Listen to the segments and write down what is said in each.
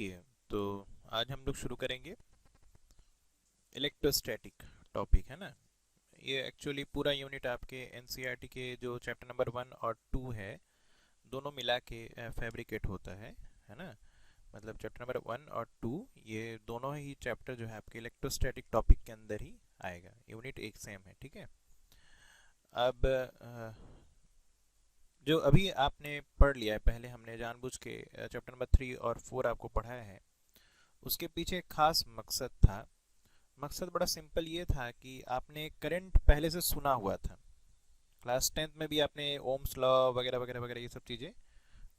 देखिए, तो आज हम लोग शुरू करेंगे इलेक्ट्रोस्टैटिक टॉपिक, है ना। ये एक्चुअली पूरा यूनिट आपके एनसीईआरटी के जो चैप्टर नंबर 1 और 2 है, दोनों मिला के फैब्रिकेट होता है ना। मतलब चैप्टर नंबर 1 और 2 ये दोनों ही चैप्टर जो है आपके इलेक्ट्रोस्टैटिक टॉपिक के अंदर ही आएगा। यूनिट एक सेम है, ठीक है। अब जो अभी आपने पढ़ लिया है, पहले हमने जानबूझ के चैप्टर नंबर 3 और 4 आपको पढ़ाया है। उसके पीछे एक खास मकसद था। मकसद बड़ा सिंपल ये था कि आपने करंट पहले से सुना हुआ था। क्लास 10th में भी आपने ओम्स लॉ वगैरह वगैरह वगैरह ये सब चीज़ें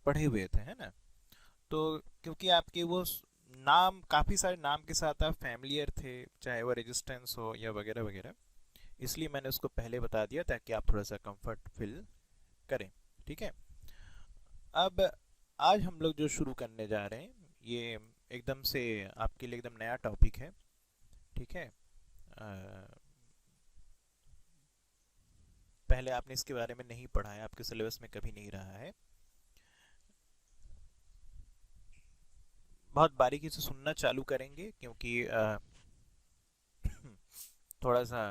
पढ़े हुए थे, है ना। तो क्योंकि आपके वो नाम, काफ़ी सारे नाम के साथ आप फैमिलियर थे, चाहे वो रेजिस्टेंस हो या वगैरह वगैरह, इसलिए मैंने उसको पहले बता दिया ताकि आप थोड़ा सा कंफर्ट फील करें, ठीक है। अब आज हम लोग जो शुरू करने जा रहे हैं, ये एकदम से आपके लिए एकदम नया टॉपिक है, ठीक है। पहले आपने इसके बारे में नहीं पढ़ा है, आपके सिलेबस में कभी नहीं रहा है। बहुत बारीकी से सुनना चालू करेंगे क्योंकि थोड़ा सा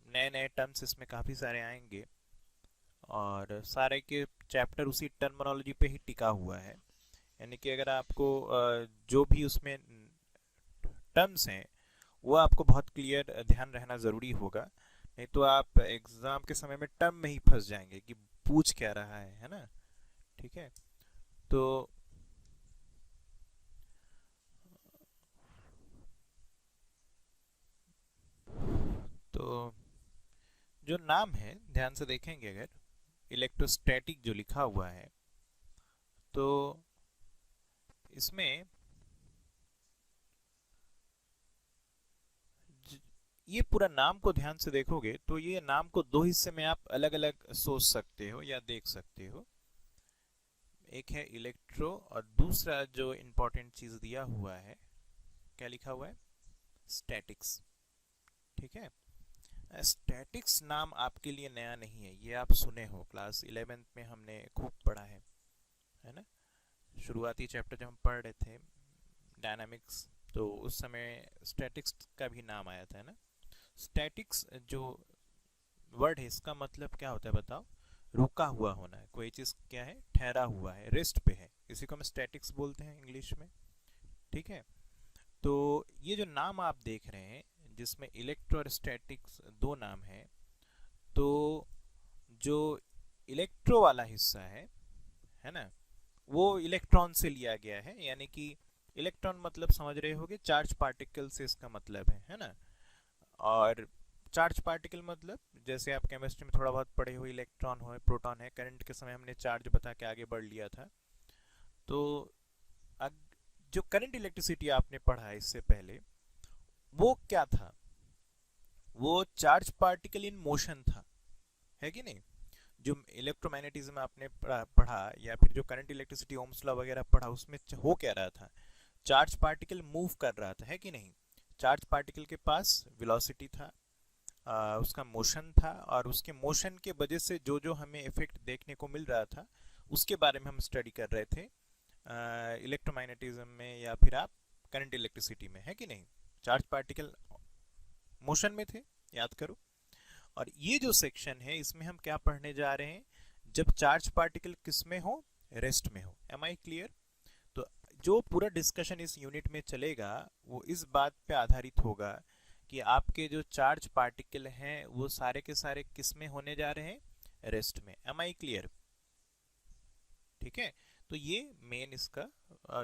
नए नए टर्म्स इसमें काफ़ी सारे आएंगे और सारे के चैप्टर उसी टर्मिनोलॉजी पे ही टिका हुआ है। यानी कि अगर आपको जो भी उसमें टर्म्स हैं वो आपको बहुत क्लियर ध्यान रहना ज़रूरी होगा। नहीं तो आप एग्ज़ाम के समय में टर्म में ही फंस जाएंगे कि पूछ क्या रहा है ना। ठीक है। तो तो जो नाम है ध्यान से देखेंगे, अगर इलेक्ट्रोस्टैटिक जो लिखा हुआ है तो इसमें ये पूरा नाम को ध्यान से देखोगे तो ये नाम को दो हिस्से में आप अलग अलग सोच सकते हो या देख सकते हो। एक है इलेक्ट्रो और दूसरा जो इंपॉर्टेंट चीज दिया हुआ है, क्या लिखा हुआ है, स्टैटिक्स। ठीक है। स्टैटिक्स नाम आपके लिए नया नहीं है, ये आप सुने हो, क्लास 11th में हमने खूब पढ़ा है ना। शुरुआती चैप्टर जब हम पढ़ रहे थे डायनामिक्स, तो उस समय स्टैटिक्स का भी नाम आया था, है ना। स्टैटिक्स जो वर्ड है इसका मतलब क्या होता है बताओ, रुका हुआ होना है, कोई चीज क्या है, ठहरा हुआ है, रेस्ट पे है, इसी को हम स्टैटिक्स बोलते हैं इंग्लिश में। ठीक है। तो ये जो नाम आप देख रहे हैं जिसमें इलेक्ट्रो और स्टैटिक्स दो नाम है, तो जो इलेक्ट्रो वाला हिस्सा है ना, वो इलेक्ट्रॉन से लिया गया है। यानी कि इलेक्ट्रॉन मतलब समझ रहे होगे, चार्ज पार्टिकल से इसका मतलब है ना। और चार्ज पार्टिकल मतलब जैसे आप केमिस्ट्री में थोड़ा बहुत पढ़े हुए, इलेक्ट्रॉन हो, प्रोटॉन है, करंट के समय हमने चार्ज बता के आगे बढ़ लिया था। तो जो करंट इलेक्ट्रिसिटी आपने पढ़ा है इससे पहले, वो क्या था, वो चार्ज पार्टिकल इन मोशन था, है कि नहीं। जो इलेक्ट्रोमैग्नेटिज्म आपने पढ़ा या फिर जो करंट इलेक्ट्रिसिटी ओम्स लॉ वगैरह पढ़ा, उसमें हो क्या रहा था, चार्ज पार्टिकल मूव कर रहा था, है कि नहीं। चार्ज पार्टिकल के पास वेलोसिटी था, उसका मोशन था, और उसके मोशन के वजह से जो जो हमें इफेक्ट देखने को मिल रहा था उसके बारे में हम स्टडी कर रहे थे इलेक्ट्रोमैग्नेटिज्म में या फिर आप करंट इलेक्ट्रिसिटी में, है कि नहीं। चार्ज पार्टिकल मोशन में थे, याद करो। और ये जो सेक्शन है इसमें हम क्या पढ़ने जा रहे हैं, जब चार्ज पार्टिकल किस में हो, रेस्ट में हो। Am I clear. तो जो पूरा डिस्कशन इस यूनिट में चलेगा वो इस बात पे आधारित होगा कि आपके जो चार्ज पार्टिकल हैं वो सारे के सारे किस में होने जा रहे हैं, रेस्ट में। Am I clear. ठीक है। तो ये मेन इसका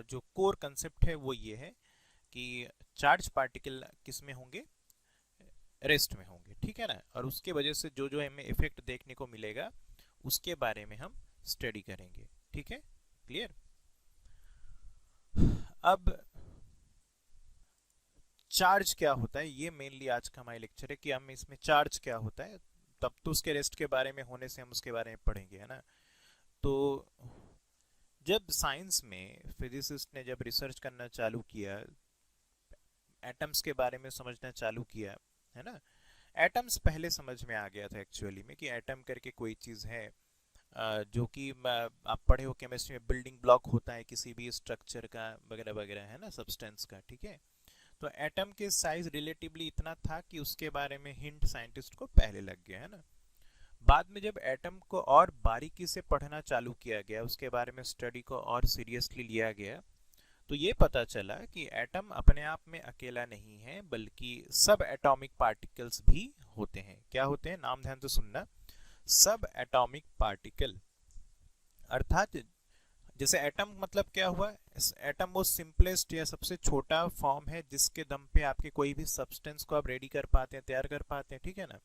जो कोर कंसेप्ट है वो ये है कि चार्ज पार्टिकल किस में होंगे, रेस्ट में होंगे, ठीक है ना। और उसके वजह से जो जो हमें इफेक्ट देखने को मिलेगा उसके बारे में हम स्टडी करेंगे, ठीक है। क्लियर। अब चार्ज क्या होता है, ये मेनली आज का हमारा लेक्चर है कि हम इसमें चार्ज क्या होता है, तब तो उसके रेस्ट के बारे में होने से हम उसके बारे में पढ़ेंगे, है ना। तो जब साइंस में फिजिसिस्ट ने जब रिसर्च करना चालू किया, एटम्स के बारे में समझना चालू किया, है ना। एटम्स पहले समझ में आ गया था एक्चुअली में कि एटम करके कोई चीज़ है, जो कि आप पढ़े हो केमिस्ट्री में, बिल्डिंग ब्लॉक होता है किसी भी स्ट्रक्चर का वगैरह वगैरह, है ना, सब्सटेंस का, ठीक है। तो एटम के साइज रिलेटिवली इतना था कि उसके बारे में हिंट साइंटिस्ट को पहले लग गया, है ना। बाद में जब एटम को और बारीकी से पढ़ना चालू किया गया, उसके बारे में स्टडी को और सीरियसली लिया गया, तो ये पता चला कि एटम अपने आप में अकेला नहीं है, बल्कि सब एटॉमिक पार्टिकल्स भी होते हैं। क्या होते हैं, नाम ध्यान से सुनना, सब एटॉमिक पार्टिकल। अर्थात जैसे एटम मतलब क्या हुआ, एटम वो सिंपलेस्ट या सबसे छोटा फॉर्म है जिसके दम पे आपके कोई भी सब्सटेंस को आप रेडी कर पाते हैं, तैयार कर पाते हैं, ठीक है ना।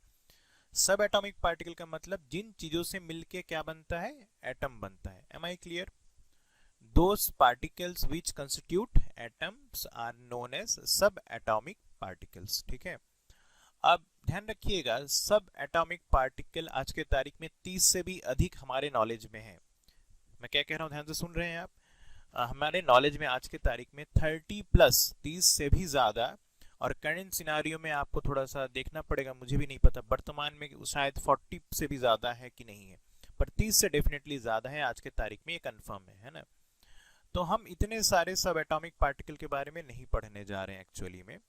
सब एटॉमिक पार्टिकल का मतलब जिन चीजों से मिलके क्या बनता है, एटम बनता है। Am I clear? Those particles which constitute atoms are known as subatomic particles, ठीक है। अब ध्यान रखिएगा, सब एटॉमिक पार्टिकल आज के तारीख में 30 से भी अधिक हमारे नॉलेज में है। मैं क्या कह रहा हूं, ध्यान से सुन रहे हैं आप? हमारे नॉलेज में आज के तारीख में 30 प्लस, 30 से भी ज्यादा, और करंट सिनारियो में आपको थोड़ा सा देखना पड़ेगा, मुझे भी नहीं पता वर्तमान में शायद 40 से भी ज्यादा है कि नहीं है, पर 30 से डेफिनेटली ज्यादा है आज के तारीख में, ये कंफर्म है ना। तो हम इतने सारे सब एटॉमिक पार्टिकल के बारे में नहीं पढ़ने जा रहे हैं एक्चुअली में,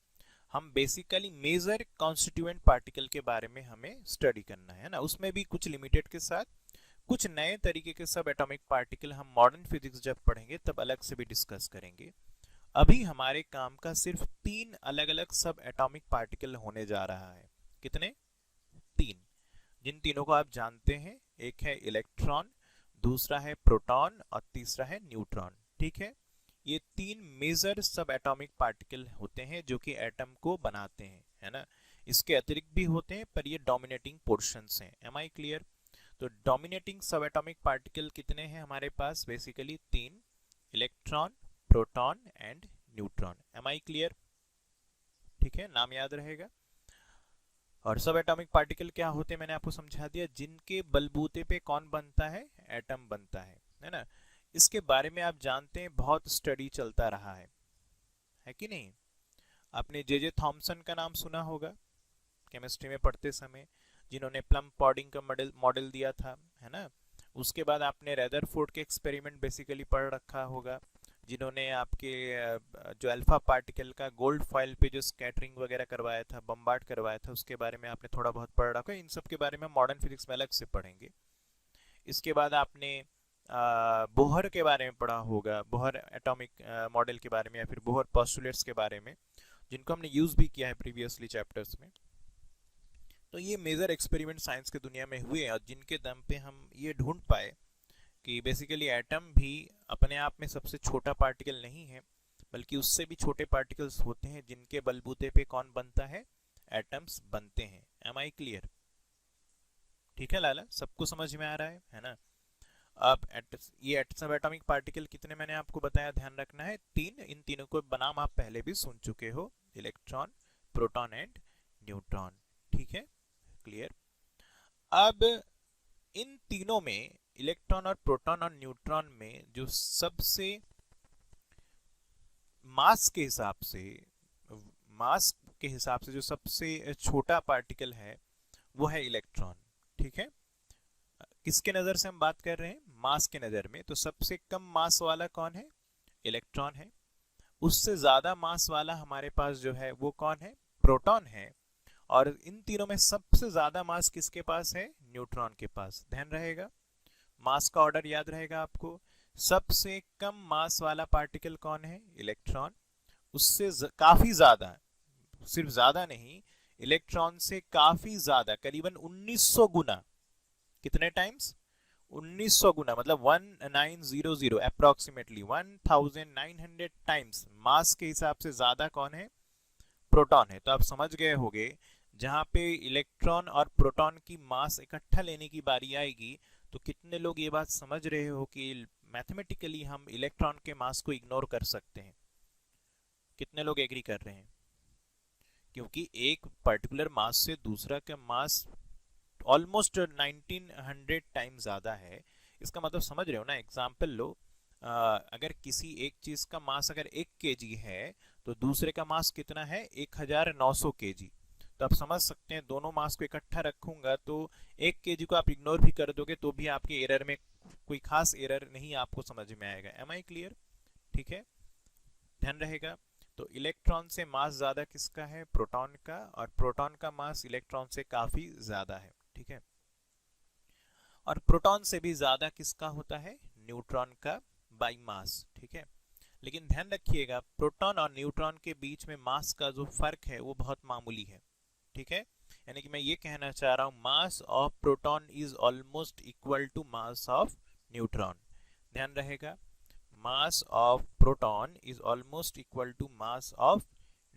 हम बेसिकली मेजर कॉन्स्टिट्यूएंट पार्टिकल के बारे में हमें स्टडी करना है ना। उसमें भी कुछ लिमिटेड के साथ कुछ नए तरीके के सब एटॉमिक पार्टिकल हम मॉडर्न फिजिक्स जब पढ़ेंगे तब अलग से भी डिस्कस करेंगे। अभी हमारे काम का सिर्फ 3 अलग अलग सब एटॉमिक पार्टिकल होने जा रहा है। कितने? 3, जिन तीनों को आप जानते हैं, एक है इलेक्ट्रॉन, दूसरा है प्रोटॉन और तीसरा है न्यूट्रॉन, ठीक है। ये 3 मेजर सब एटॉमिक पार्टिकल होते हैं जो कि एटम को बनाते हैं, है ना। इसके अतिरिक्त भी होते हैं पर ये डोमिनेटिंग पोर्शंस हैं। Am I clear? तो डोमिनेटिंग सब एटॉमिक पार्टिकल कितने हैं हमारे पास? Basically 3, electron, proton and neutron. Am I clear? ठीक है, नाम याद रहेगा। और सब एटॉमिक पार्टिकल क्या होते हैं मैंने आपको समझा दिया, जिनके बलबूते पे कौन बनता है, एटम बनता है ना। इसके बारे में आप जानते हैं बहुत स्टडी चलता रहा है कि नहीं। आपने जे थॉमसन का नाम सुना होगा केमिस्ट्री में पढ़ते समय, जिन्होंने प्लम पॉडिंग का मॉडल दिया था, है ना। उसके बाद आपने रदरफोर्ड के एक्सपेरिमेंट बेसिकली पढ़ रखा होगा, जिन्होंने आपके जो अल्फा पार्टिकल का गोल्ड फॉइल पे जो स्कैटरिंग वगैरह करवाया था, बम्बार्ड करवाया था, उसके बारे में आपने थोड़ा बहुत पढ़ रखा है। इन सब के बारे में मॉडर्न फिजिक्स में अलग से पढ़ेंगे। इसके बाद आपने बोहर के बारे में पढ़ा होगा, बोहर एटॉमिक मॉडल के बारे में, या फिर बोहर पोस्टुलेट्स के बारे में, जिनको हमने यूज भी किया है प्रीवियसली चैप्टर्स में। तो ये मेजर एक्सपेरिमेंट साइंस की दुनिया में हुए और जिनके दम पे हम ये ढूंढ पाए कि बेसिकली एटम भी अपने आप में सबसे छोटा पार्टिकल नहीं है, बल्कि उससे भी छोटे पार्टिकल्स होते हैं जिनके बलबूते पे कौन बनता है, एटम्स बनते हैं। Am I clear? ठीक है लाला, सबको समझ में आ रहा है ना। अब ये सब एटॉमिक पार्टिकल कितने मैंने आपको बताया, ध्यान रखना है 3। इन तीनों को बनाम आप पहले भी सुन चुके हो, इलेक्ट्रॉन, प्रोटॉन एंड न्यूट्रॉन, ठीक है, क्लियर। अब इन तीनों में, इलेक्ट्रॉन और प्रोटॉन और न्यूट्रॉन में, जो सबसे मास के हिसाब से जो सबसे छोटा पार्टिकल है वो है इलेक्ट्रॉन, ठीक है। किसके नजर से हम बात कर रहे हैं, मास के नजर में, तो सबसे कम मास वाला कौन है, इलेक्ट्रॉन है। उससे ज्यादा मास वाला हमारे पास जो है वो कौन है, प्रोटॉन है। और इन तीनों में सबसे ज्यादा मास किसके पास है, न्यूट्रॉन के पास। ध्यान रहेगा, मास का ऑर्डर याद रहेगा आपको। सबसे कम मास वाला पार्टिकल कौन है, इलेक्ट्रॉन। उससे काफी ज्यादा, सिर्फ ज्यादा नहीं, इलेक्ट्रॉन से काफी ज्यादा, करीबन 1900 गुना। कितने टाइम्स, 1900 गुना, मतलब 1900, अप्रोक्सीमेटली 1900 टाइम्स मास के हिसाब से ज्यादा कौन है, प्रोटॉन है। तो आप समझ गए होंगे, जहां पे इलेक्ट्रॉन और प्रोटॉन की मास इकट्ठा लेने की बारी आएगी, तो कितने लोग ये बात समझ रहे हो कि मैथमेटिकली हम इलेक्ट्रॉन के मास को इग्नोर कर सकते हैं। कितने लोग एग्री कर रहे हैं? क्योंकि एक पर्टिकुलर मास से दूसरा का मास ऑलमोस्ट 1900 टाइम ज्यादा है। इसका मतलब समझ रहे हो ना। एग्जाम्पल लो, अगर किसी एक चीज का मास अगर 1 kg है, तो दूसरे का मास कितना है, 1900 kg। तो आप समझ सकते हैं दोनों मास को इकट्ठा रखूंगा तो 1 kg को आप इग्नोर भी कर दोगे तो भी आपके एरर में कोई खास एरर नहीं आपको समझ में आएगा। Am I clear? ठीक है, ध्यान रहेगा। तो इलेक्ट्रॉन से मास ज्यादा किसका है? प्रोटॉन का, और प्रोटॉन का मास इलेक्ट्रॉन से काफी ज्यादा है। ठीक है, और प्रोटॉन से भी ज्यादा किसका होता है? न्यूट्रॉन का बाई मास। ठीक है, लेकिन ध्यान रखिएगा प्रोटॉन और न्यूट्रॉन के बीच में मास का जो फर्क है वो बहुत मामूली है। ठीक है, यानी कि मैं ये कहना चाह रहा हूं mass of proton is almost equal to mass of neutron. ध्यान रहेगा, mass of proton is almost equal to mass of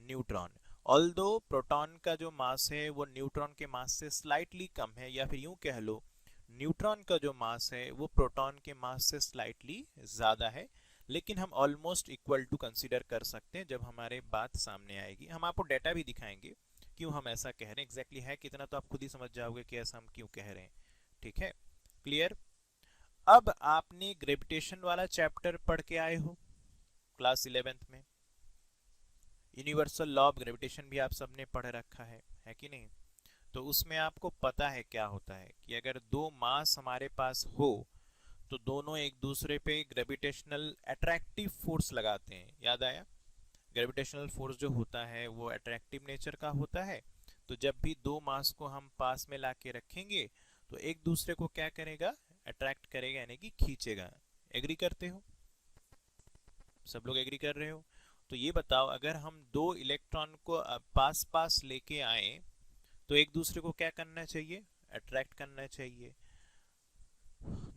neutron. Although proton का जो मास है वो न्यूट्रॉन के मास से स्लाइटली कम है, या फिर यूं कह लो न्यूट्रॉन का जो मास है वो प्रोटॉन के मास से स्लाइटली ज्यादा है, लेकिन हम ऑलमोस्ट इक्वल टू कंसीडर कर सकते हैं जब हमारे बात सामने आएगी। हम आपको डेटा भी दिखाएंगे क्यों हम ऐसा कह रहे हैं, एग्जैक्टली है कितना तो आप खुद ही समझ जाओगे कि ऐसा हम क्यों कह रहे हैं। ठीक है, क्लियर? अब आपने ग्रेविटेशन वाला चैप्टर पढ़ के आए हो क्लास 11th में, यूनिवर्सल लॉ ऑफ ग्रेविटेशन भी आप सबने पढ़ रखा है कि नहीं? तो उसमें आपको पता है क्या होता है कि अगर दो मास हमारे पास हो तो दोनों एक दूसरे पे ग्रेविटेशनल अट्रैक्टिव फोर्स लगाते हैं। याद आया? ग्रेविटेशनल फोर्स जो होता है वो अट्रैक्टिव नेचर का होता है। तो जब भी दो मास को हम पास में ला के रखेंगे तो एक दूसरे को क्या करेगा? अट्रैक्ट करेगा, यानी कि खींचेगा। एग्री करते हो? सब लोग एग्री कर रहे हो? तो ये बताओ अगर हम दो इलेक्ट्रॉन को पास पास लेके आए तो एक दूसरे को क्या करना चाहिए? अट्रैक्ट करना चाहिए।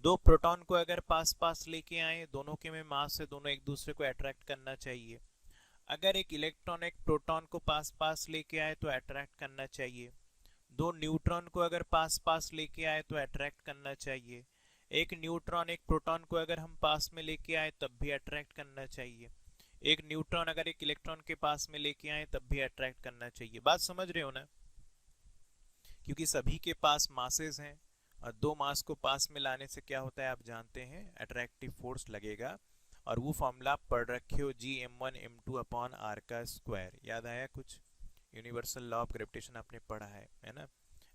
दो प्रोटॉन को अगर पास पास लेके आए, दोनों के में मास है, दोनों एक दूसरे को अट्रैक्ट करना चाहिए। अगर एक इलेक्ट्रॉन एक प्रोटॉन को पास पास लेके आए तो अट्रैक्ट करना चाहिए। दो न्यूट्रॉन को अगर पास पास लेके आए तो अट्रैक्ट करना चाहिए। एक न्यूट्रॉन एक प्रोटॉन को अगर हम पास में लेके आए तब भी अट्रैक्ट करना चाहिए। एक न्यूट्रॉन अगर एक इलेक्ट्रॉन के पास में लेके आए तब भी अट्रैक्ट करना चाहिए। बात समझ रहे हो ना? क्योंकि सभी के पास मासेस हैं और दो मास को पास में लाने से क्या होता है आप जानते हैं? अट्रैक्टिव फोर्स लगेगा। और वो फॉर्मूला आप पढ़ रखे हो Gm1m2 अपॉन r का स्क्वायर। याद आया कुछ? यूनिवर्सल लॉ ऑफ ग्रेविटेशन आपने पढ़ा है ना?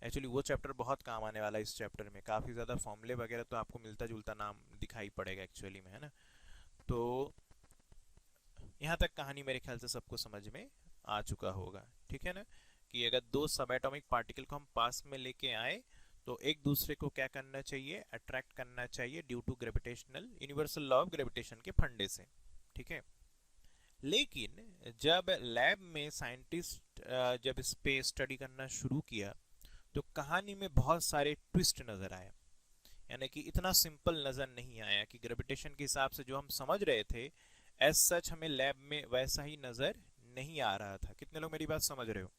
एक्चुअली वो चैप्टर बहुत काम आने वाला है। इस चैप्टर में काफी ज्यादा फॉर्मूले वगैरह तो आपको मिलता जुलता नाम दिखाई पड़ेगा एक्चुअली में, है ना? तो यहाँ तक कहानी मेरे ख्याल से सबको समझ में आ चुका होगा। ठीक है ना? कि अगर दो सब एटॉमिक पार्टिकल को हम पास में लेके आए तो एक दूसरे को क्या करना चाहिए? अट्रैक्ट करना चाहिए due to gravitational universal law of gravitation के फंडे से। ठीक है, लेकिन जब लैब में साइंटिस्ट जब इस पे स्टडी करना शुरू किया तो कहानी में बहुत सारे ट्विस्ट नजर आए। यानी कि इतना सिंपल नजर नहीं आया कि ग्रेविटेशन के हिसाब से जो हम समझ रहे थे एज सच हमें लैब में वैसा ही नजर नहीं आ रहा था। कितने लोग मेरी बात समझ रहे हो?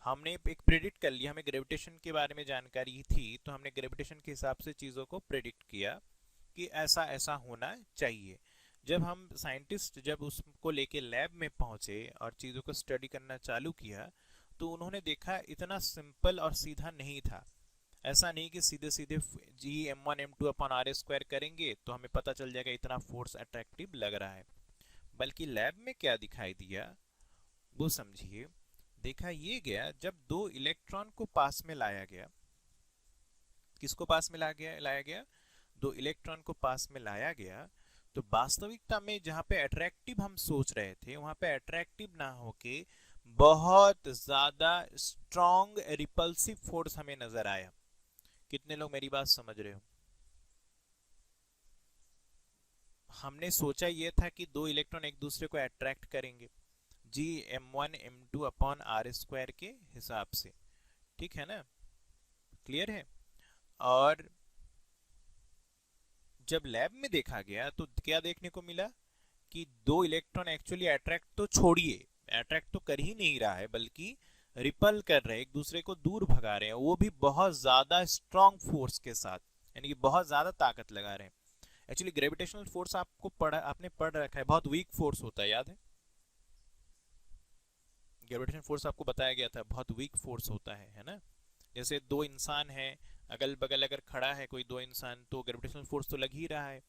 हमने एक प्रेडिक्ट कर लिया, हमें ग्रेविटेशन के बारे में जानकारी थी तो हमने ग्रेविटेशन के हिसाब से चीजों को प्रेडिक्ट किया कि ऐसा ऐसा होना चाहिए। जब हम साइंटिस्ट जब उसको लेके लैब में पहुंचे और चीजों को स्टडी करना चालू किया तो उन्होंने देखा इतना सिंपल और सीधा नहीं था। ऐसा नहीं कि सीधे सीधे Gm1m2 अपॉन r स्क्वायर करेंगे तो हमें पता चल जाएगा इतना फोर्स अट्रैक्टिव लग रहा है। बल्कि लैब में क्या दिखाई दिया वो समझिए। देखा ये गया जब दो इलेक्ट्रॉन को पास में लाया गया। किसको पास में लाया गया? दो इलेक्ट्रॉन को पास में लाया गया तो वास्तविकता में जहां पे अट्रैक्टिव हम सोच रहे थे वहां पे अट्रैक्टिव ना होके बहुत ज्यादा स्ट्रॉन्ग रिपल्सिव फोर्स हमें नजर आया। कितने लोग मेरी बात समझ रहे हो? हमने सोचा ये था कि दो इलेक्ट्रॉन एक दूसरे को अट्रैक्ट करेंगे Gm1m2 अपॉन r स्क्वायर के हिसाब से। ठीक है ना? क्लियर है? और जब लैब में देखा गया तो क्या देखने को मिला कि दो इलेक्ट्रॉन एक्चुअली अट्रैक्ट तो छोड़िए, अट्रैक्ट तो कर ही नहीं रहा है बल्कि रिपल कर रहे हैं, एक दूसरे को दूर भगा रहे हैं, वो भी बहुत ज्यादा स्ट्रॉन्ग फोर्स के साथ, यानी कि बहुत ज्यादा ताकत लगा रहे हैं। एक्चुअली ग्रेविटेशनल फोर्स आपने पढ़ रखा है, बहुत वीक फोर्स होता है। याद है? ग्रेविटेशन फोर्स आपको बताया गया था बहुत वीक फोर्स होता है ना? जैसे दो इंसान हैं अगल बगल अगर खड़ा है कोई दो इंसान तो ग्रेविटेशनल फोर्स तो लग ही रहा है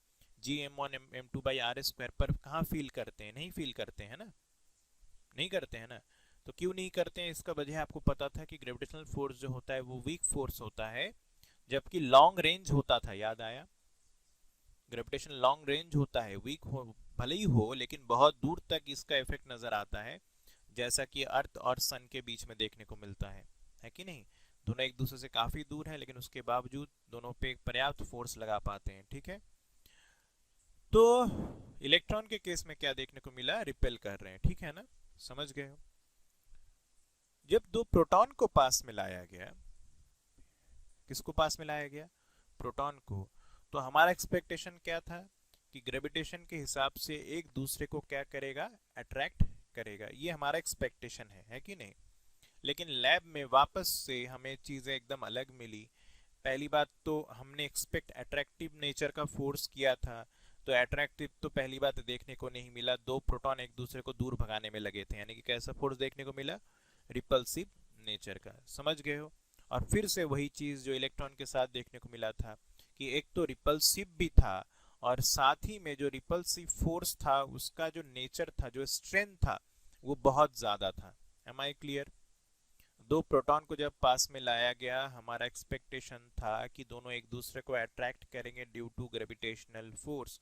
Gm1m2 by r स्क्वायर, पर कहाँ फील करते हैं? नहीं फील करते हैं ना? नहीं करते हैं ना? तो क्यों नहीं करते हैं, इसका वजह आपको पता था कि ग्रेविटेशनल फोर्स जो होता है वो वीक फोर्स होता है, जबकि लॉन्ग रेंज होता था, याद आया? ग्रेविटेशन लॉन्ग रेंज होता है, वीक हो भले ही हो लेकिन बहुत दूर तक इसका इफेक्ट नजर आता है, जैसा कि अर्थ और सन के बीच में देखने को मिलता है कि नहीं? दोनों एक दूसरे से काफी दूर है लेकिन उसके बावजूद दोनों पे पर्याप्त फोर्स लगा पाते हैं, ठीक है? तो इलेक्ट्रॉन के केस में क्या देखने को मिला? रिपेल कर रहे हैं, ठीक है ना? समझ गए हो? जब दो प्रोटॉन को पास में लाया गया, किसको पास में लाया गया? प्रोटॉन को। तो हमारा एक्सपेक्टेशन क्या था कि ग्रेविटेशन के हिसाब से एक दूसरे को क्या करेगा? अट्रैक्ट करेगा। ये हमारा एक्सपेक्टेशन है कि नहीं? लेकिन लैब में वापस से हमें चीजें एकदम अलग मिली। पहली बात तो हमने एक्सपेक्ट अट्रैक्टिव नेचर का फोर्स किया था, तो अट्रैक्टिव तो पहली बात देखने को नहीं मिला। दो प्रोटॉन एक दूसरे को दूर भगाने में लगे थे, यानी कि कैसा फोर्स देखने को मिला? रिपल्सिव नेचर का। समझ गए हो? और फिर से वही चीज जो इलेक्ट्रॉन के साथ देखने को मिला था कि एक तो रिपल्सिव भी था और साथ ही में जो रिपल्सिव फोर्स था उसका जो नेचर था, जो स्ट्रेंथ था, वो बहुत ज्यादा था। Am I clear? दो प्रोटॉन को जब पास में लाया गया, हमारा एक्सपेक्टेशन था कि दोनों एक दूसरे को अट्रैक्ट करेंगे ड्यू टू ग्रेविटेशनल फोर्स,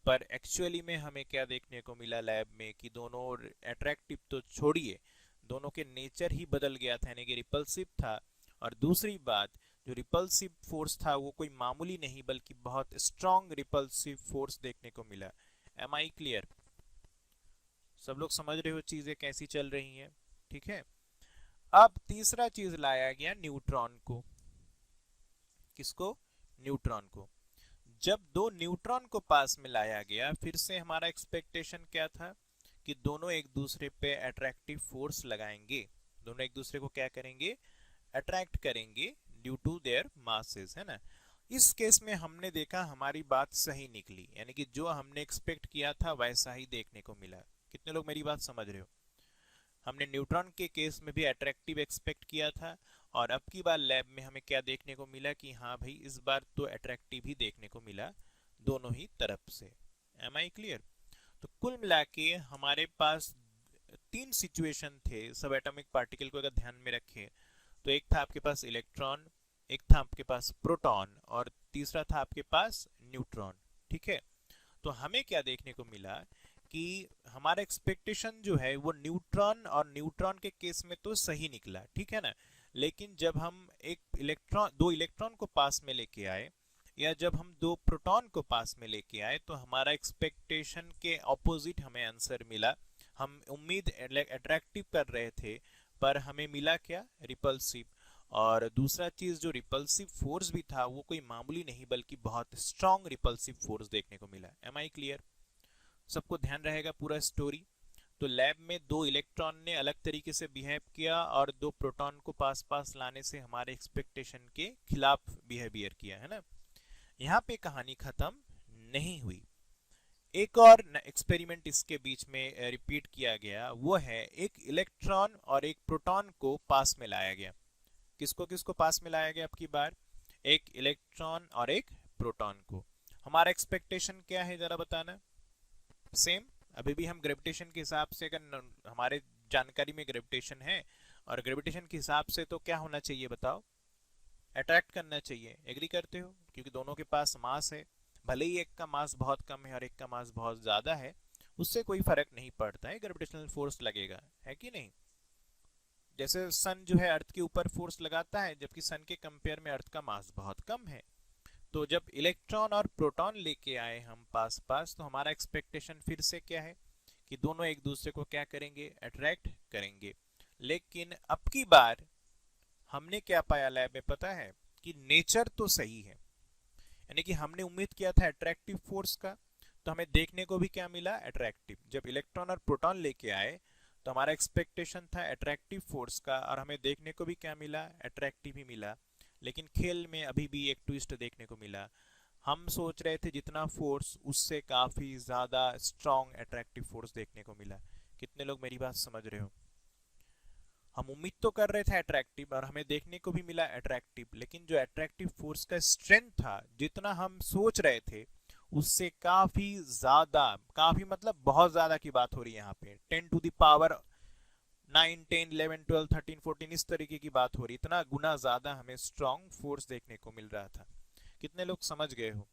पर एक्चुअली में हमें क्या देखने को मिला लैब में कि दोनों अट्रैक्टिव तो छोड़िए, दोनों के नेचर ही बदल गया था, यानी कि रिपल्सिव था। और दूसरी बात, जो रिपल्सिव फोर्स था वो कोई मामूली नहीं बल्कि बहुत स्ट्रॉन्ग रिपल्सिव फोर्स देखने को मिला। Am I clear? सब लोग समझ रहे हो चीजें कैसी चल रही हैं? ठीक है। अब तीसरा चीज लाया गया न्यूट्रॉन को। किसको? न्यूट्रॉन को। जब दो न्यूट्रॉन को पास में लाया गया, फिर से हमारा एक्सपेक्टेशन क्या था कि दोनों एक दूसरे पे अट्रैक्टिव फोर्स लगाएंगे, दोनों एक दूसरे को क्या करेंगे? अट्रैक्ट करेंगे ड्यू टू देयर मासेस, है ना? इस केस में हमने देखा हमारी बात सही निकली, यानी कि जो हमने एक्सपेक्ट किया था वैसा ही देखने को मिला। कितने लोग मेरी बात समझ रहे हो? हमने न्यूट्रॉन के केस में भी अट्रैक्टिव एक्सपेक्ट किया था और अब की बार लैब में हमें क्या देखने को मिला कि हाँ भाई इस बार तो अट्रैक्टिव ही देखने को मिला दोनों ही तरफ से। Am I clear? तो कुल मिला के हमारे पास तीन सिचुएशन थे सब एटॉमिक पार्टिकल को अगर ध्यान में रखें तो। एक था आपके पास इलेक्ट्रॉन, एक था आपके पास प्रोटॉन और तीसरा था आपके पास न्यूट्रॉन, ठीक है? तो हमें क्या देखने को मिला कि हमारा एक्सपेक्टेशन जो है वो न्यूट्रॉन और न्यूट्रॉन के केस में तो सही निकला, ठीक है ना? लेकिन जब हम दो इलेक्ट्रॉन को पास में लेके आए या जब हम दो प्रोटॉन को पास में लेके आए तो हमारा एक्सपेक्टेशन के ऑपोजिट हमें आंसर मिला। हम उम्मीद अट्रैक्टिव कर रहे थे पर हमें मिला क्या? रिपल्सिव। और दूसरा चीज जो रिपल्सिव फोर्स भी था वो कोई मामूली नहीं बल्कि बहुत स्ट्रॉन्ग रिपल्सिव फोर्स देखने को मिला। Am I clear? सबको ध्यान रहेगा पूरा स्टोरी। तो लैब में दो इलेक्ट्रॉन ने अलग तरीके से बिहेव किया और दो प्रोटॉन को पास पास लाने से हमारे एक्सपेक्टेशन के खिलाफ बिहेवियर किया, है ना? यहाँ पे कहानी खत्म नहीं हुई। एक और एक्सपेरिमेंट इसके बीच में रिपीट किया गया, वो है एक इलेक्ट्रॉन और एक प्रोटॉन को पास में लाया गया। किसको किसको पास में लाया गया अब की बार? एक इलेक्ट्रॉन और एक प्रोटॉन को। हमारा एक्सपेक्टेशन क्या है जरा बताना? सेम। अभी भी हम ग्रेविटेशन के हिसाब से, अगर हमारे जानकारी में ग्रेविटेशन है और ग्रेविटेशन के हिसाब से तो क्या होना चाहिए बताओ? अट्रैक्ट करना चाहिए। एग्री करते हो? क्योंकि दोनों के पास मास है, भले ही एक का मास बहुत कम है और एक का मास बहुत ज्यादा है, उससे कोई फर्क नहीं पड़ता है, ग्रेविटेशनल फोर्स लगेगा, है कि नहीं? जैसे सन जो है अर्थ के ऊपर फोर्स लगाता है जबकि सन के कंपेयर में अर्थ का मास बहुत कम है। तो जब इलेक्ट्रॉन और प्रोटॉन लेके आए हम पास पास तो हमारा एक्सपेक्टेशन फिर से क्या है कि दोनों एक दूसरे को क्या करेंगे? अट्रैक्ट करेंगे। लेकिन अब की बार हमने क्या पाया लैब में पता है? कि नेचर तो सही है, यानी कि हमने उम्मीद किया था अट्रैक्टिव फोर्स का, तो हमें देखने को भी क्या मिला? अट्रैक्टिव। जब इलेक्ट्रॉन और प्रोटॉन लेके आए तो हमारा एक्सपेक्टेशन था अट्रैक्टिव फोर्स का और हमें देखने को भी क्या मिला? अट्रैक्टिव ही मिला। लेकिन खेल में अभी भी एक ट्विस्ट देखने को मिला। हम सोच रहे थे जितना फोर्स उससे काफी ज्यादा स्ट्रॉन्ग अट्रैक्टिव फोर्स देखने को मिला। कितने लोग मेरी बात समझ रहे हो? हम उम्मीद तो कर रहे थे अट्रैक्टिव और हमें देखने को भी मिला अट्रैक्टिव, लेकिन जो अट्रैक्टिव फोर्स का स्ट्रेंथ था जितना हम सोच रहे थे उससे काफी ज्यादा, काफी मतलब बहुत ज्यादा की बात हो रही है यहाँ पे, 10 टू द पावर 9, 10, 11, 12, 13, 14 इस तरीके की बात हो रही, इतना गुना ज्यादा हमें स्ट्रॉन्ग फोर्स देखने को मिल रहा था। कितने लोग समझ गए हो?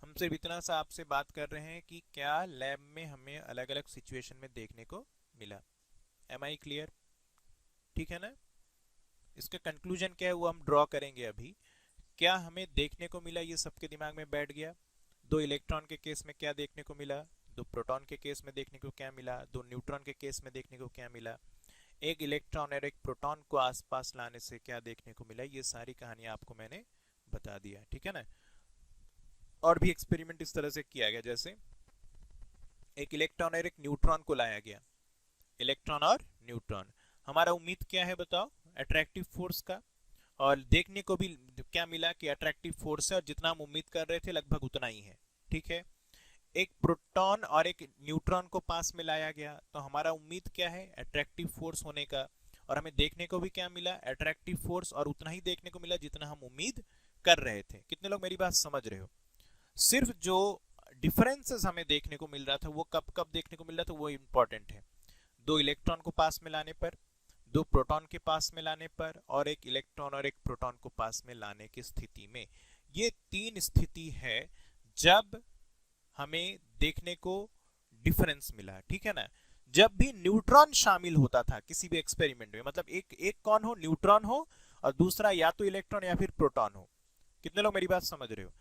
हम सिर्फ इतना सा आपसे बात कर रहे हैं कि क्या लैब में हमें अलग अलग सिचुएशन में देखने को मिला। Am I clear? ठीक है ना? इसका कंक्लूजन क्या है वो हम ड्रॉ करेंगे अभी। क्या हमें देखने को मिला, ये सबके दिमाग में बैठ गया। दो इलेक्ट्रॉन के केस में क्या देखने को मिला, दो प्रोटॉन के केस में देखने को क्या मिला, दो न्यूट्रॉन के केस में देखने को क्या मिला, एक इलेक्ट्रॉन और एक प्रोटॉन को आसपास लाने से क्या देखने को मिला, ये सारी कहानी आपको मैंने बता दिया। ठीक है ना? और भी एक्सपेरिमेंट इस तरह से किया गया, जैसे एक इलेक्ट्रॉन और एक न्यूट्रॉन को लाया गया। इलेक्ट्रॉन और न्यूट्रॉन, हमारा उम्मीद क्या है बताओ, अट्रैक्टिव फोर्स का। और देखने को भी क्या मिला कि अट्रैक्टिव फोर्स है और जितना हम उम्मीद कर रहे थे लगभग उतना ही है। ठीक है। एक प्रोटॉन और एक न्यूट्रॉन को पास में लाया गया, तो हमारा उम्मीद क्या है, अट्रैक्टिव फोर्स होने का। और हमें देखने को भी क्या मिला, अट्रैक्टिव फोर्स, और उतना ही देखने को मिला जितना हम उम्मीद कर रहे थे। कितने लोग मेरी बात समझ रहे हो? सिर्फ जो डिफरेंसेस हमें देखने को मिल रहा था वो कब कब देखने को मिल रहा था वो इंपॉर्टेंट है। दो इलेक्ट्रॉन को पास में लाने पर, दो प्रोटॉन के पास में लाने पर, और एक इलेक्ट्रॉन और एक प्रोटॉन को पास में लाने की स्थिति में। ये तीन स्थिति है जब हमें देखने को डिफरेंस मिला। ठीक है ना? जब भी न्यूट्रॉन शामिल होता था किसी भी एक्सपेरिमेंट में, मतलब एक एक कौन हो, न्यूट्रॉन हो, और दूसरा या तो इलेक्ट्रॉन या फिर प्रोटॉन हो। कितने लोग मेरी बात समझ रहे हो?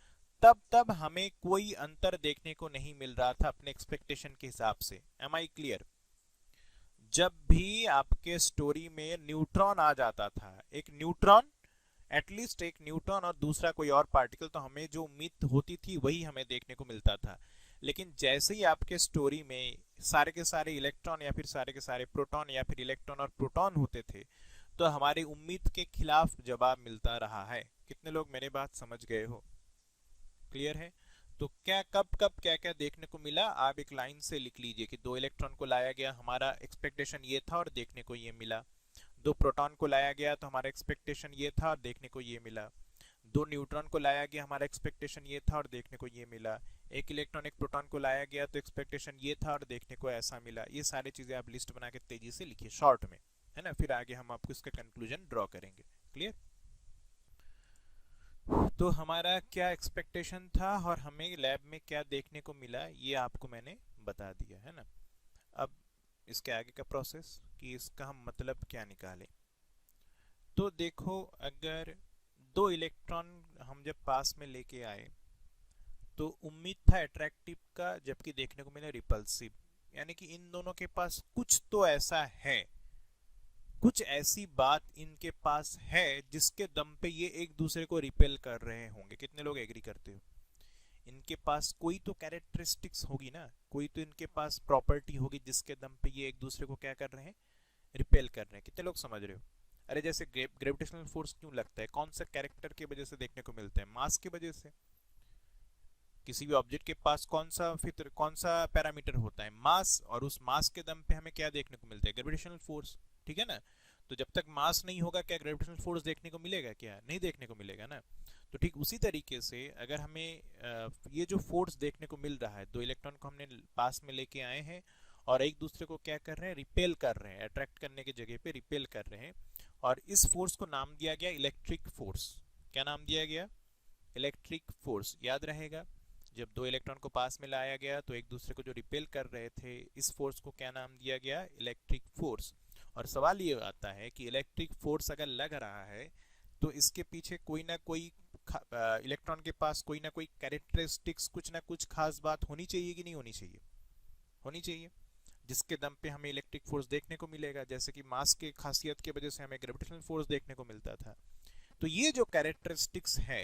तब तब हमें कोई अंतर देखने को नहीं मिल रहा था अपने एक्सपेक्टेशन के हिसाब से। Am I clear? जब भी आपके स्टोरी में न्यूट्रॉन आ जाता था, एक न्यूट्रॉन, एटलीस्ट एक न्यूट्रॉन और दूसरा कोई और पार्टिकल, तो हमें जो उम्मीद होती थी वही हमें देखने को मिलता था। लेकिन जैसे ही आपके स्टोरी में सारे के सारे इलेक्ट्रॉन या फिर सारे के सारे प्रोटॉन या फिर इलेक्ट्रॉन और प्रोटॉन होते थे, तो हमारी उम्मीद के खिलाफ जवाब मिलता रहा है। कितने लोग मेरे बात समझ गए हो? क्लियर है? तो क्या कब कब क्या क्या देखने को मिला, आप एक लाइन से लिख लीजिए कि दो इलेक्ट्रॉन को लाया गया, हमारा एक्सपेक्टेशन ये था और देखने को ये मिला। दो प्रोटॉन को लाया गया तो हमारा एक्सपेक्टेशन ये था और देखने को ये मिला। दो न्यूट्रॉन को लाया गया, हमारा एक्सपेक्टेशन ये था और देखने को ये मिला। एक इलेक्ट्रॉन एक प्रोटॉन को लाया गया तो एक्सपेक्टेशन ये था और देखने को ऐसा मिला। ये सारी चीजें आप लिस्ट बना के तेजी से लिखिए शॉर्ट में, है ना? फिर आगे हम आपको इसका कंक्लूजन ड्रॉ करेंगे। क्लियर? तो हमारा क्या एक्सपेक्टेशन था और हमें लैब में क्या देखने को मिला, ये आपको मैंने बता दिया, है ना? अब इसके आगे का प्रोसेस कि इसका हम मतलब क्या निकालें। तो देखो, अगर दो इलेक्ट्रॉन हम जब पास में लेके आए तो उम्मीद था अट्रैक्टिव का, जबकि देखने को मिला रिपल्सिव। यानी कि इन दोनों के पास कुछ तो ऐसा है, कुछ ऐसी बात इनके पास है जिसके दम पे ये एक दूसरे को रिपेल कर रहे होंगे। कितने लोग एग्री करते हो? इनके पास कोई तो कैरेक्टरिस्टिक्स होगी ना, कोई तो इनके पास प्रॉपर्टी होगी जिसके दम पे ये एक दूसरे को क्या कर रहे हैं, रिपेल कर रहे हैं। कितने लोग समझ रहे हो? अरे जैसे ग्रेविटेशनल फोर्स क्यों लगता है, कौन सा कैरेक्टर की वजह से देखने को मिलता है, मास की वजह से। किसी भी ऑब्जेक्ट के पास कौन सा पैरामीटर होता है, मास, और उस मास के दम पे हमें क्या देखने को मिलता है, ग्रेविटेशनल फोर्स। ठीक है ना? तो जब तक मास नहीं होगा क्या ग्रेविटेशनल फोर्स देखने को मिलेगा? क्या नहीं देखने को मिलेगा ना। तो ठीक उसी तरीके से अगर हमें ये जो फोर्स देखने को मिल रहा है, दो इलेक्ट्रॉन को हमने पास में लेके आए हैं और एक दूसरे को क्या कर रहे हैं, रिपेल कर रहे हैं, अट्रैक्ट करने की जगह पे रिपेल कर रहे हैं। और इस फोर्स को नाम दिया गया इलेक्ट्रिक फोर्स। क्या नाम दिया गया? Electric force. याद रहेगा, जब दो इलेक्ट्रॉन को पास में लाया गया तो एक दूसरे को जो रिपेल कर रहे थे, इस फोर्स को क्या नाम दिया गया, इलेक्ट्रिक फोर्स। और सवाल ये आता है कि इलेक्ट्रिक फोर्स अगर लग रहा है तो इसके पीछे कोई ना कोई इलेक्ट्रॉन के पास कोई ना कोई कैरेक्टरिस्टिक्स, कुछ ना कुछ खास बात होनी चाहिए कि नहीं होनी चाहिए? होनी चाहिए, जिसके दम पे हमें इलेक्ट्रिक फोर्स देखने को मिलेगा। जैसे कि मास के खासियत की वजह से हमें ग्रेविटेशनल फोर्स देखने को मिलता था। तो ये जो कैरेक्टरिस्टिक्स है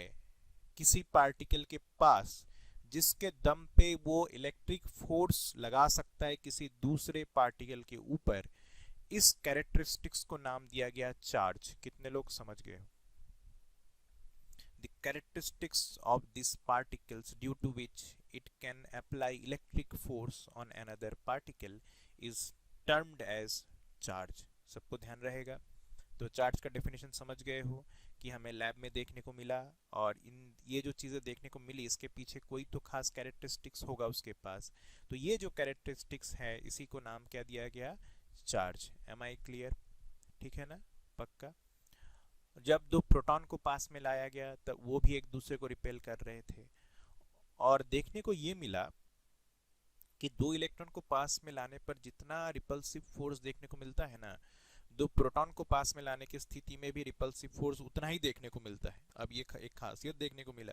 किसी पार्टिकल के पास, जिसके दम पे वो इलेक्ट्रिक फोर्स लगा सकता है किसी दूसरे पार्टिकल के ऊपर, इस कैरेक्टरिस्टिक्स को नाम दिया गया चार्ज। कितने लोग समझ गए? The characteristics of these particles due to which it can apply electric force on another particle is termed as charge। सबको ध्यान रहेगा। तो चार्ज का डेफिनेशन समझ गए हो कि हमें लैब में देखने को मिला, और इन ये जो चीज़ें देखने को मिली इसके पीछे कोई तो खास कैरेक्टरिस्टिक्स होगा उसके पास। तो ये जो कैरेक्टरिस्टिक्स है इसी को नाम क्या दिया गया, चार्ज। M I clear? ठीक है ना, पक्का। जब दो प्रोटॉन को पास में लाया गया तब वो भी एक दूसरे को रिपेल कर रहे थे, और देखने को ये मिला कि दो इलेक्ट्रॉन को पास में लाने पर जितना रिपल्सिव फोर्स देखने को मिलता है ना, दो प्रोटॉन को पास में लाने की स्थिति में भी रिपल्सिव फोर्स उतना ही देखने को मिलता है। अब ये एक खासियत देखने को मिला।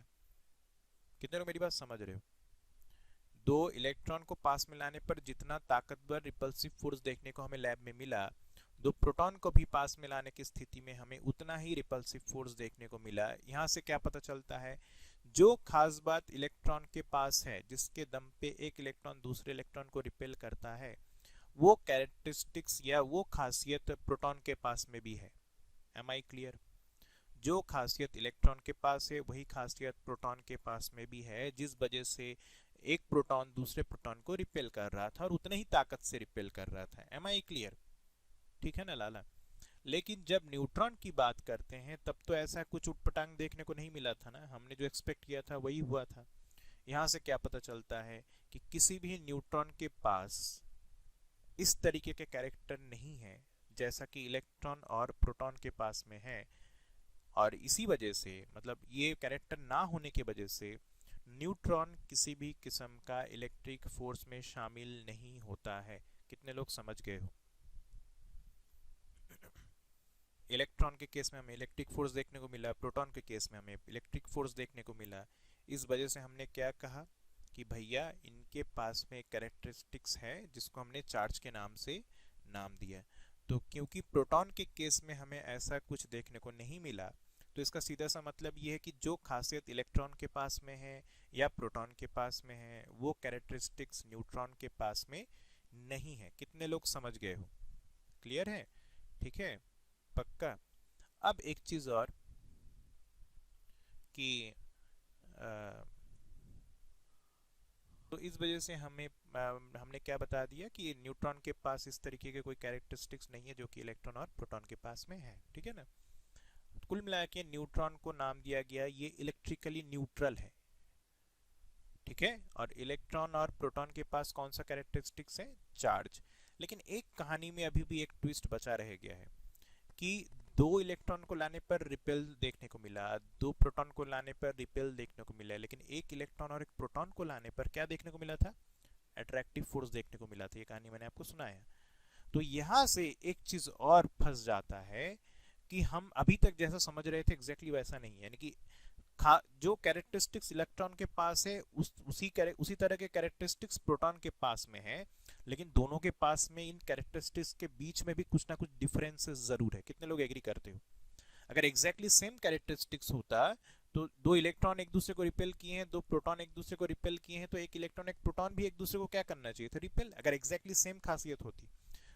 कितने लोग मेरी बात समझ रहे हो? दो इलेक्ट्रॉन को पास में लाने पर जितना ताकतवर रिपल्सिव फोर्स देखने को हमें लैब में मिला, दो प्रोटॉन को भी पास में लाने की स्थिति में हमें उतना ही रिपल्सिव फोर्स देखने को मिला। यहां से क्या पता चलता है? जो खास बात इलेक्ट्रॉन के पास है, जिसके दम पे एक इलेक्ट्रॉन दूसरे इलेक्ट्रॉन को रिपेल करता है, वो कैरेक्टरिस्टिक्स या वो खासियत प्रोटॉन के पास में भी है। Am I clear? जो खासियत इलेक्ट्रॉन के पास है वही खासियत प्रोटॉन के पास में भी है, जिस वजह से एक प्रोटॉन दूसरे प्रोटॉन को रिपेल कर रहा था और उतने ही ताकत से रिपेल कर रहा था। Am I clear? ठीक है ना लाला? लेकिन जब न्यूट्रॉन की बात करते हैं तब तो ऐसा कुछ उटपटांग देखने को नहीं मिला था ना, हमने जो एक्सपेक्ट किया था वही हुआ था। यहां से क्या पता चलता है कि किसी भी न्यूट्रॉन के पास इस तरीके के कैरेक्टर नहीं है जैसा कि इलेक्ट्रॉन और प्रोटॉन के पास में है, और इसी वजह से मतलब ये कैरेक्टर ना होने की वजह से न्यूट्रॉन किसी भी किस्म का इलेक्ट्रिक फोर्स में शामिल नहीं होता है। कितने लोग समझ गए हो? इलेक्ट्रॉन के केस में हमें इलेक्ट्रिक फोर्स देखने को मिला, प्रोटॉन के केस में हमें इलेक्ट्रिक फोर्स देखने को मिला। इस वजह से हमने क्या कहा कि भैया इनके पास में एक कैरेक्टरिस्टिक्स है जिसको हमने चार्ज के नाम से नाम दिया। तो क्योंकि प्रोटॉन के केस में हमें ऐसा कुछ देखने को नहीं मिला, तो इसका सीधा सा मतलब ये है कि जो खासियत इलेक्ट्रॉन के पास में है या प्रोटॉन के पास में है, वो कैरेक्टरिस्टिक्स न्यूट्रॉन के पास में नहीं है। कितने लोग समझ गए हो? क्लियर है? ठीक है, पक्का। अब एक चीज और कि तो इस वजह से हमने क्या बता दिया कि न्यूट्रॉन के पास इस तरीके के कोई कैरेक्टरिस्टिक्स नहीं है जो कि इलेक्ट्रॉन और प्रोटॉन के पास में है। ठीक है ना? कुल मिला के न्यूट्रॉन को नाम दिया गया ये इलेक्ट्रिकली न्यूट्रल है। ठीक है? और इलेक्ट्रॉन और प्रोटॉन के पास कौन सा कैरेक्टरिस्टिक्स है? चार्ज। लेकिन एक कहानी में अभी भी एक ट्विस्ट बचा रह गया है कि दो इलेक्ट्रॉन को लाने पर रिपेल देखने को मिला, दो प्रोटॉन को लाने पर रिपेल देखने को मिला, लेकिन एक इलेक्ट्रॉन और एक प्रोटॉन को लाने पर क्या देखने को मिला था? अट्रैक्टिव फोर्स देखने को मिला था। ये कहानी मैंने आपको सुनाया। तो यहां से एक चीज और फंस जाता है कि हम अभी तक जैसा समझ रहे थे एग्जैक्टली वैसा नहीं है। यानी कि जो कैरेक्टरिस्टिक्स इलेक्ट्रॉन के पास है उसी तरह के कैरेक्टरिस्टिक्स प्रोटॉन के पास में है, लेकिन दोनों के पास में इन कैरेक्टरिस्टिक्स के बीच में भी कुछ ना कुछ डिफरेंसेस जरूर है। कितने लोग एग्री करते हो? अगर एग्जैक्टली सेम कैरेक्टरिस्टिक्स होता तो दो इलेक्ट्रॉन एक दूसरे को रिपेल किए हैं, दो प्रोटॉन एक दूसरे को रिपेल किए हैं, तो एक इलेक्ट्रॉन एक प्रोटॉन भी एक दूसरे को क्या करना चाहिए था? रिपेल। अगर एग्जैक्टली सेम खासियत होती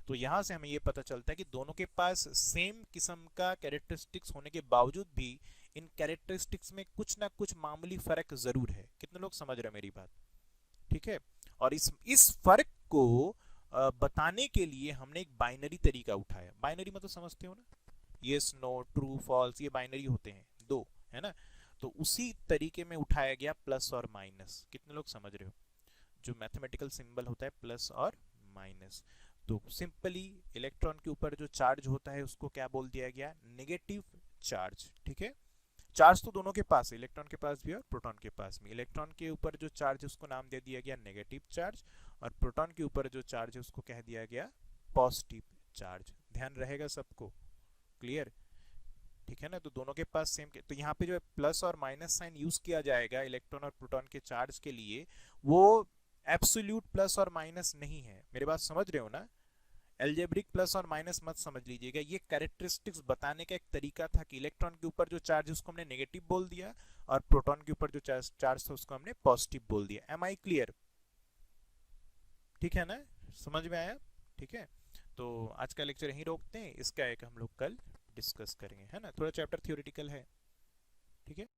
तो यहां से हमें यह पता चलता है कि दोनों के पास सेम किस्म का कैरेक्टरिस्टिक्स होने के बावजूद भी इन कैरेक्टरिस्टिक्स में कुछ ना कुछ मामूली फर्क जरूर है। कितने लोग समझ रहे हैं मेरी बात? ठीक है? और इस फर्क को बताने के लिए हमने एक बाइनरी तरीका उठाया। बाइनरी मतलब समझते हो ना? यस, नो, ट्रू, फॉल्स, ये बाइनरी होते हैं दो, है ना? तो उसी तरीके में उठाया गया प्लस और माइनस। कितने लोग समझ रहे हो? जो मैथमेटिकल सिंबल होता है प्लस और माइनस, तो सिंपली इलेक्ट्रॉन के ऊपर जो चार्ज होता है उसको क्या बोल दिया गया? Negative charge. ठीक है? चार्ज तो दोनों के पास है, इलेक्ट्रॉन के पास भी और प्रोटॉन के पास भी। इलेक्ट्रॉन के ऊपर जो चार्ज है उसको नाम दे दिया गया नेगेटिव चार्ज, और प्रोटॉन के ऊपर जो चार्ज है उसको कह दिया गया पॉजिटिव चार्ज। ध्यान रहेगा सबको? क्लियर? ठीक है ना? तो दोनों के पास सेम तो यहाँ पे जो प्लस और माइनस साइन यूज किया जाएगा इलेक्ट्रॉन और प्रोटॉन के चार्ज के लिए, वो एब्सोल्यूट प्लस और माइनस नहीं है। मेरी बात समझ रहे हो ना? एल्जेब्रिक प्लस और माइनस मत समझ लीजिएगा। ये कैरेक्टरिस्टिक्स बताने का एक तरीका था कि इलेक्ट्रॉन के ऊपर जो चार्ज है उसको हमने नेगेटिव बोल दिया, और प्रोटॉन के ऊपर जो चार्ज था उसको हमने पॉजिटिव बोल दिया। Am I clear? ठीक है ना? समझ में आया? ठीक है, तो आज का लेक्चर यहीं रोकते हैं, इसका एक हम लोग कल डिस्कस करेंगे, है ना? थोड़ा चैप्टर थियोरेटिकल है। ठीक है।